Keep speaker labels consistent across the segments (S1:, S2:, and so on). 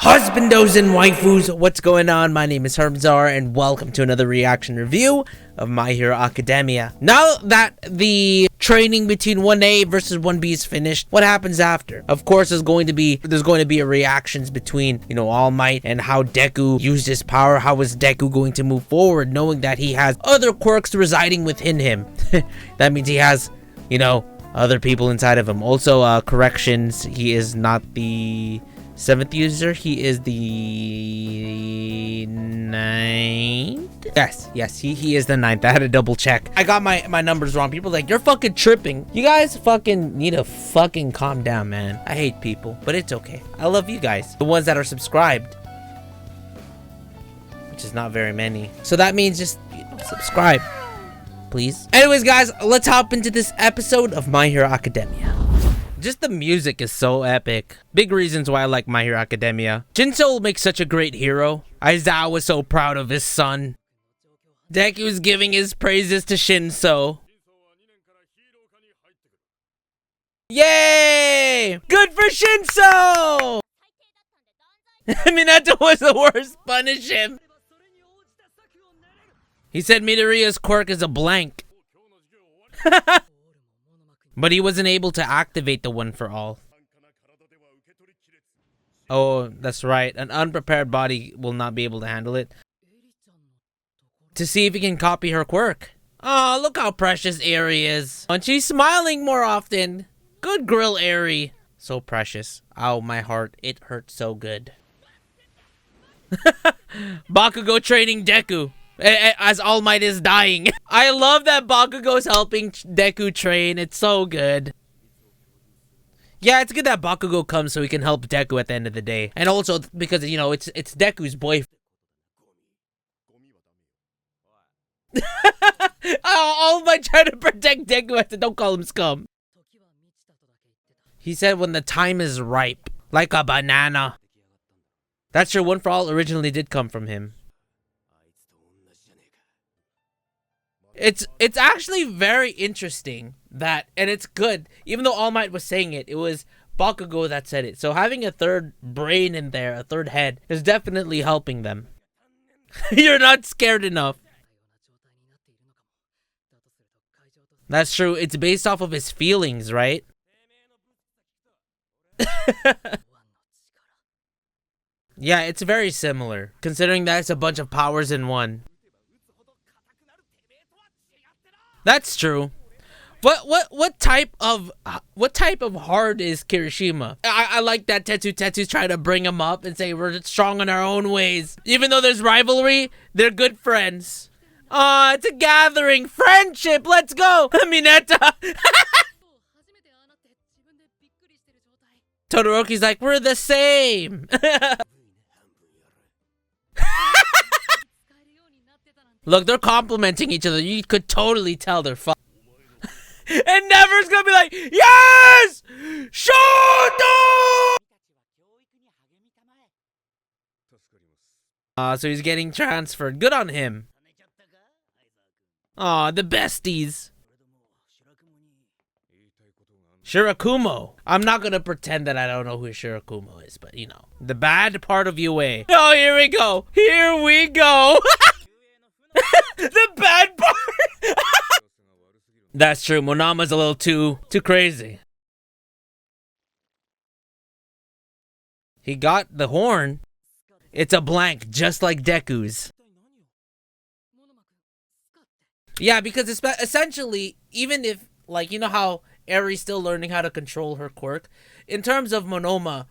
S1: Husbandos and waifus, what's going on? My name is HERMSAUR and welcome to another reaction review of My Hero Academia. Now that the training between 1A versus 1B is finished, what happens after? Of course, there's going to be a reactions between, All Might and how Deku used his power. How is Deku going to move forward knowing that he has other quirks residing within him? That means he has, other people inside of him. Also, corrections, he is not the 7th user, he is the 9th. Yes, he is the 9th. I had to double check. I got my numbers wrong. People are like, you're fucking tripping. You guys fucking need to fucking calm down, man. I hate people, but it's okay. I love you guys, the ones that are subscribed, which is not very many. So that means just subscribe, please. Anyways, guys, let's hop into this episode of My Hero Academia. Just the music is so epic. Big reasons why I like My Hero Academia. Shinso makes such a great hero. Aizawa was so proud of his son. Deku's giving his praises to Shinso. Yay! Good for Shinso! Minato was the worst. Punish him. He said Midoriya's quirk is a blank. But he wasn't able to activate the one for all. Oh, that's right. An unprepared body will not be able to handle it. To see if he can copy her quirk. Oh, look how precious Eri is. And she's smiling more often. Good grill, Eri. So precious. Ow, my heart. It hurts so good. Bakugo training Deku as All Might is dying. I love that Bakugo's helping Deku train. It's so good. Yeah, it's good that Bakugo comes so he can help Deku at the end of the day. And also because, it's Deku's boyfriend. All Might trying to protect Deku. I said, don't call him scum. He said when the time is ripe. Like a banana. That's true. One for All originally did come from him. It's actually very interesting that, and it's good, even though All Might was saying it, it was Bakugo that said it. So having a third brain in there, a third head, is definitely helping them. You're not scared enough. That's true. It's based off of his feelings, right? Yeah, it's very similar, considering that it's a bunch of powers in one. That's true. What type of hard is Kirishima? I like that Tetsu's trying to bring him up and say we're strong in our own ways. Even though there's rivalry, they're good friends. Aw, it's a gathering. Friendship, let's go! Mineta! Todoroki's like, we're the same! Look, they're complimenting each other. You could totally tell they're fun. And Never's gonna be like, yes! Shoto! So he's getting transferred. Good on him. Aw, the besties. Shirakumo. I'm not gonna pretend that I don't know who Shirakumo is, but the bad part of UA. Oh, here we go. Here we go. The bad part. That's true. Monama's a little too crazy. He got the horn. It's a blank, just like Deku's. Yeah, because it's essentially, even if, how Eri's still learning how to control her quirk, in terms of Monoma,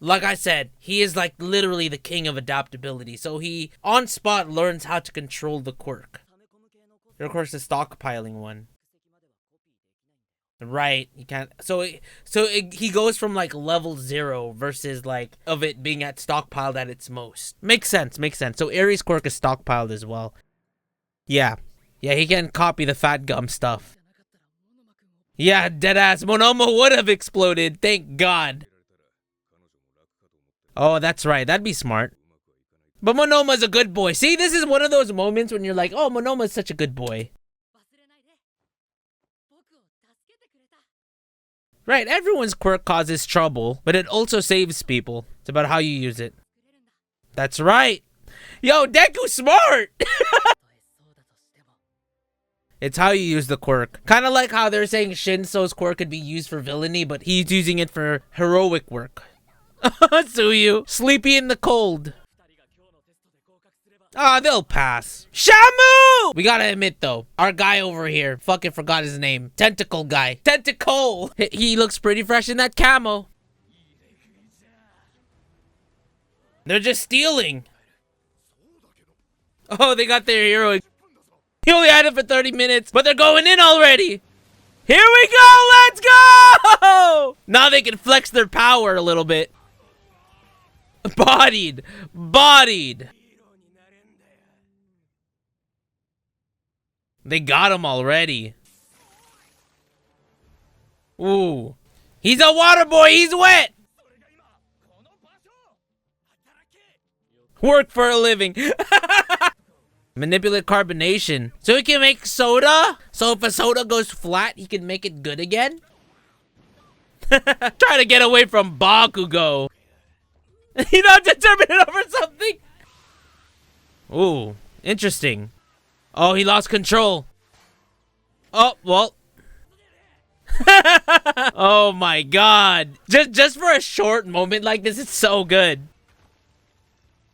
S1: like I said, he is literally the king of adaptability. So he, on spot, learns how to control the quirk. Of course, the stockpiling one. Right, you can't. So he goes from level 0 versus of it being at stockpiled at its most. Makes sense. So Eri's quirk is stockpiled as well. Yeah, he can copy the fat gum stuff. Yeah, deadass. Monoma would have exploded. Thank God. Oh, that's right. That'd be smart. But Monoma's a good boy. See, this is one of those moments when you're like, oh, Monoma's such a good boy. Right, everyone's quirk causes trouble, but it also saves people. It's about how you use it. That's right. Yo, Deku's smart. It's how you use the quirk. Kind of like how they're saying Shinso's quirk could be used for villainy, but he's using it for heroic work. Suyu. Sleepy in the cold. Ah, they'll pass. Shamu! We gotta admit though, our guy over here, fucking forgot his name. Tentacle guy. Tentacle! He looks pretty fresh in that camo. They're just stealing. Oh, they got their hero. He only had it for 30 minutes, but they're going in already. Here we go, let's go! Now they can flex their power a little bit. Bodied. Bodied. They got him already. Ooh. He's a water boy, he's wet! Work for a living. Manipulate carbonation. So he can make soda? So if a soda goes flat, he can make it good again? Try to get away from Bakugo. You know, determined over something? Ooh, interesting. Oh, he lost control. Oh, well. Oh my god. Just for a short moment like this, it's so good.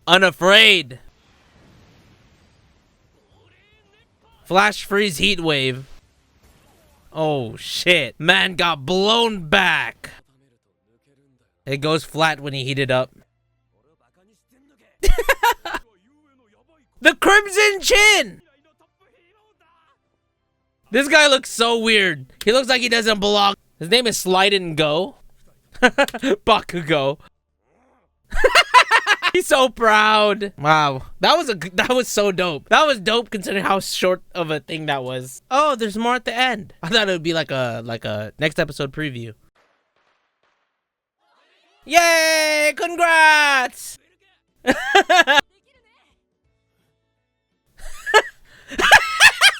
S1: Unafraid. Flash freeze heat wave. Oh shit. Man got blown back. It goes flat when he heated up. The Crimson Chin! This guy looks so weird. He looks like he doesn't belong. His name is Slide and Go. Bakugo. He's so proud. Wow. That was so dope. That was dope considering how short of a thing that was. Oh, there's more at the end. I thought it would be like a next episode preview. Yay! Congrats!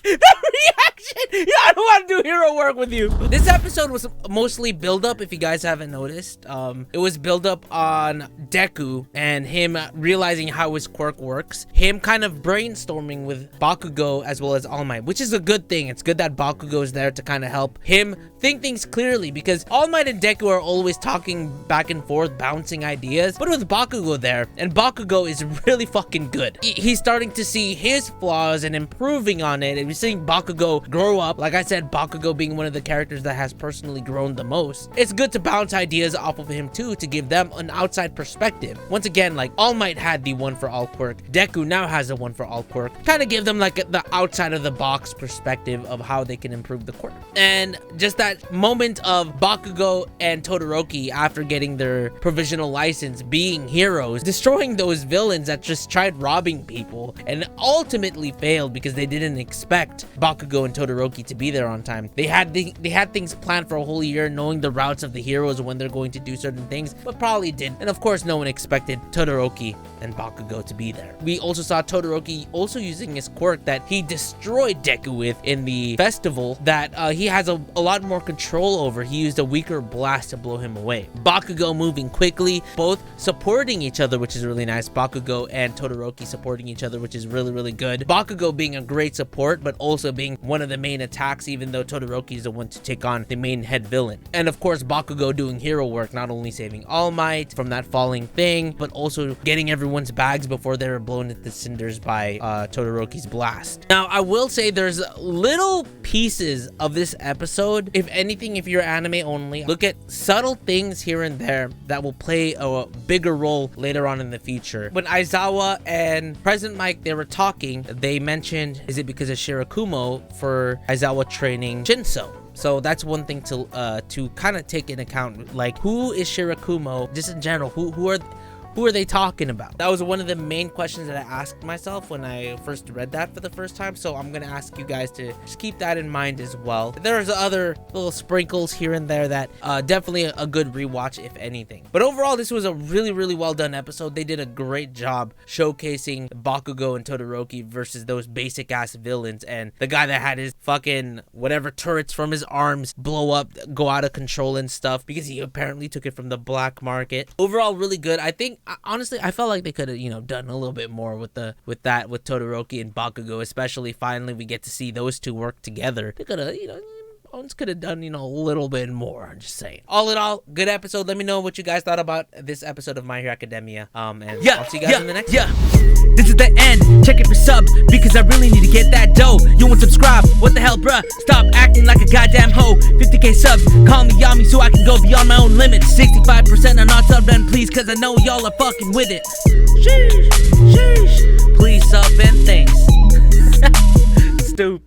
S1: That reaction! Yeah, I don't want to do hero work with you. This episode was mostly build up, if you guys haven't noticed. It was build up on Deku and him realizing how his quirk works. Him kind of brainstorming with Bakugo as well as All Might, which is a good thing. It's good that Bakugo is there to kind of help him think things clearly, because All Might and Deku are always talking back and forth, bouncing ideas. But with Bakugo there, and Bakugo is really fucking good. He's starting to see his flaws and improving on it, and we're seeing Bakugo grow up. Like I said, Bakugo being one of the characters that has personally grown the most. It's good to bounce ideas off of him too, to give them an outside perspective. Once again, like All Might had the one for all quirk, Deku now has the one for all quirk. Kind of give them like the outside of the box perspective of how they can improve the quirk. And just that moment of Bakugo and Todoroki after getting their provisional license being heroes, destroying those villains that just tried robbing people and ultimately failed because they didn't expect Bakugo and Todoroki to be there on time. They had things planned for a whole year, knowing the routes of the heroes when they're going to do certain things, but probably didn't. And of course, no one expected Todoroki and Bakugo to be there. We also saw Todoroki also using his quirk that he destroyed Deku with in the festival that he has a lot more control over. He used a weaker blast to blow him away. Bakugo moving quickly, both supporting each other, which is really nice. Bakugo and Todoroki supporting each other, which is really, really good. Bakugo being a great support, but also being one of the main attacks, even though Todoroki is the one to take on the main head villain. And of course, Bakugo doing hero work, not only saving All Might from that falling thing, but also getting everyone's bags before they were blown into cinders by Todoroki's blast. Now, I will say there's little pieces of this episode. If anything, if you're anime only, look at subtle things here and there that will play a bigger role later on in the future. When Aizawa and President Mike, they were talking, they mentioned, is it because of Shirakumo for Aizawa training Shinso? So that's one thing to kind of take into account. Like, who is Shirakumo? Just in general, who are they talking about? That was one of the main questions that I asked myself when I first read that for the first time. So I'm gonna ask you guys to just keep that in mind as well. There's other little sprinkles here and there that definitely a good rewatch if anything. But overall, this was a really, really well done episode. They did a great job showcasing Bakugo and Todoroki versus those basic ass villains, and the guy that had his fucking whatever turrets from his arms blow up, go out of control and stuff because he apparently took it from the black market. Overall, really good. I think honestly, I felt like they could have, you know, done a little bit more with Todoroki and Bakugo, especially finally we get to see those two work together. They could have, you know, Bones could have done, you know, a little bit more. I'm just saying. All in all, good episode. Let me know what you guys thought about this episode of My Hero Academia. And I'll see you guys in the next one.
S2: This is the end. Check it for sub because I really need to get that dough. You won't subscribe? What the hell, bruh? Stop acting like a goddamn hoe. 50k subs, call me Yami so I can go beyond my own limits. 65% are not subbed, then please, cause I know y'all are fucking with it. Sheesh, sheesh. Please sub and thanks. Stupid.